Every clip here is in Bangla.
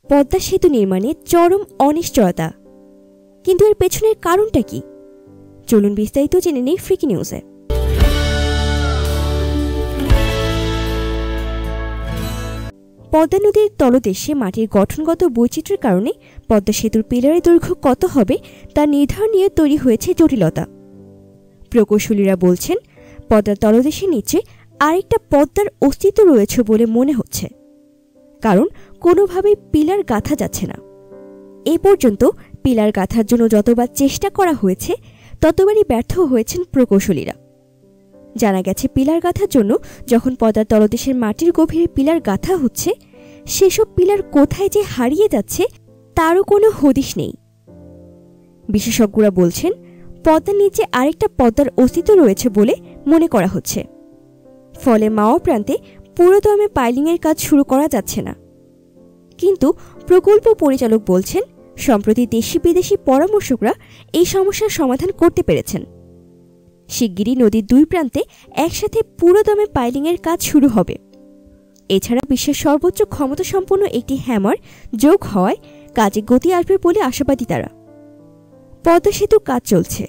পদ্মা সেতু নির্মাণে চরম অনিশ্চয়তা, কিন্তু এর পেছনের কারণটা কি? চলুন বিস্তারিত জেনে নেই ফ্রিকি নিউজে। পদ্মা নদীর তলদেশে মাটির গঠনগত বৈচিত্র্যের কারণে পদ্মা সেতুর পিলারের দৈর্ঘ্য কত হবে তা নির্ধারণ নিয়ে তৈরি হয়েছে জটিলতা। প্রকৌশলীরা বলছেন, পদ্মার তলদেশের নিচে আরেকটা পদ্মার অস্তিত্ব রয়েছে বলে মনে হচ্ছে, কারণ কোনোভাবেই পিলার গাঁথা যাচ্ছে না। এ পর্যন্ত পিলার গাঁথার জন্য যতবার চেষ্টা করা হয়েছে ততবারই ব্যর্থ হয়েছেন প্রকৌশলীরা। জানা গেছে, পিলার গাঁথার জন্য যখন পদ্মার তলদেশের মাটির গভীরে পিলার গাঁথা হচ্ছে, সেসব পিলার কোথায় যে হারিয়ে যাচ্ছে তারও কোনো হদিশ নেই। বিশেষজ্ঞরা বলছেন, পদ্মার নিচে আরেকটা পদ্মার অস্তিত্ব রয়েছে বলে মনে করা হচ্ছে। ফলে মাওয়া প্রান্তে পুরোদমে পাইলিংয়ের কাজ শুরু করা যাচ্ছে না। কিন্তু প্রকল্প পরিচালক বলছেন, সম্প্রতি দেশি বিদেশি পরামর্শকরা এই সমস্যার সমাধান করতে পেরেছেন। শিগগিরই নদীর দুই প্রান্তে একসাথে পুরোদমে পাইলিংয়ের কাজ শুরু হবে। এছাড়া বিশ্বের সর্বোচ্চ ক্ষমতাসম্পন্ন একটি হ্যামার যোগ হওয়ায় কাজে গতি আসবে বলে আশাবাদী তারা। পদ্মা সেতুর কাজ চলছে।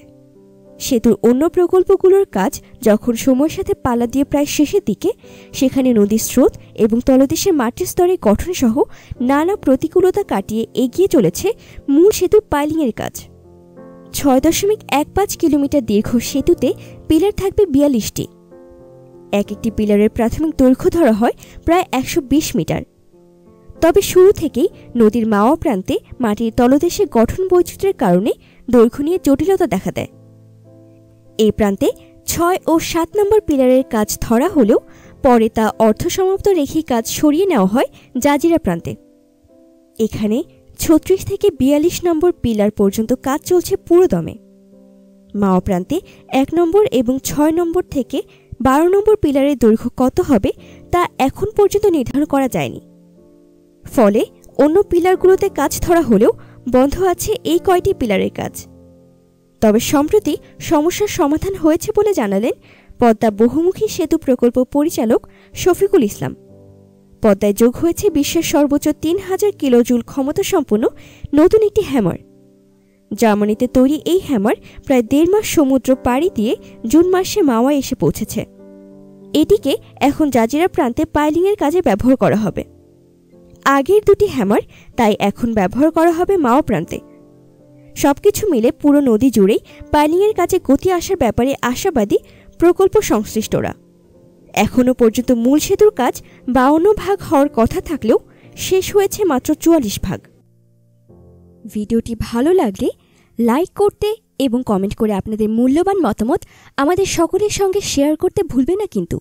সেতুর অন্য প্রকল্পগুলোর কাজ যখন সময়ের সাথে পাল্লা দিয়ে প্রায় শেষের দিকে, সেখানে নদীর স্রোত এবং তলদেশের মাটির স্তরের গঠনসহ নানা প্রতিকূলতা কাটিয়ে এগিয়ে চলেছে মূল সেতুর পাইলিংয়ের কাজ। 6.15 কিলোমিটার দীর্ঘ সেতুতে পিলার থাকবে 42টি। এক একটি পিলারের প্রাথমিক দৈর্ঘ্য ধরা হয় প্রায় 120 মিটার। তবে শুরু থেকেই নদীর মাওয়া প্রান্তে মাটির তলদেশে গঠন বৈচিত্র্যের কারণে দৈর্ঘ্য নিয়ে জটিলতা দেখা দেয়। এই প্রান্তে 6 ও 7 নম্বর পিলারের কাজ ধরা হলেও পরে তা অর্ধসমাপ্ত রেখে কাজ সরিয়ে নেওয়া হয় জাজিরা প্রান্তে। এখানে 36 থেকে 42 নম্বর পিলার পর্যন্ত কাজ চলছে পুরোদমে। মাওয়া প্রান্তে 1 নম্বর এবং 6 নম্বর থেকে 12 নম্বর পিলারের দৈর্ঘ্য কত হবে তা এখন পর্যন্ত নির্ধারণ করা যায়নি। ফলে অন্য পিলারগুলোতে কাজ ধরা হলেও বন্ধ আছে এই কয়টি পিলারের কাজ। তবে সম্প্রতি সমস্যার সমাধান হয়েছে বলে জানালেন পদ্মা বহুমুখী সেতু প্রকল্প পরিচালক শফিকুল ইসলাম। পদ্মায় যোগ হয়েছে বিশ্বের সর্বোচ্চ 3000 কিলোজুল ক্ষমতাসম্পন্ন নতুন একটি হ্যামার। জার্মানিতে তৈরি এই হ্যামার প্রায় 1.5 মাস সমুদ্র পাড়ি দিয়ে জুন মাসে মাওয়ায় এসে পৌঁছেছে। এটিকে এখন জাজিরা প্রান্তে পাইলিংয়ের কাজে ব্যবহার করা হবে। আগের দুটি হ্যামার তাই এখন ব্যবহার করা হবে মাওয়া প্রান্তে। সবকিছু মিলে পুরো নদী জুড়েই পাইলিংয়ের কাজে গতি আসার ব্যাপারে আশাবাদী প্রকল্প সংশ্লিষ্টরা। এখনও পর্যন্ত মূল সেতুর কাজ 52 ভাগ হওয়ার কথা থাকলেও শেষ হয়েছে মাত্র 44 ভাগ। ভিডিওটি ভালো লাগলে লাইক করতে এবং কমেন্ট করে আপনাদের মূল্যবান মতামত আমাদের সকলের সঙ্গে শেয়ার করতে ভুলবেন না কিন্তু।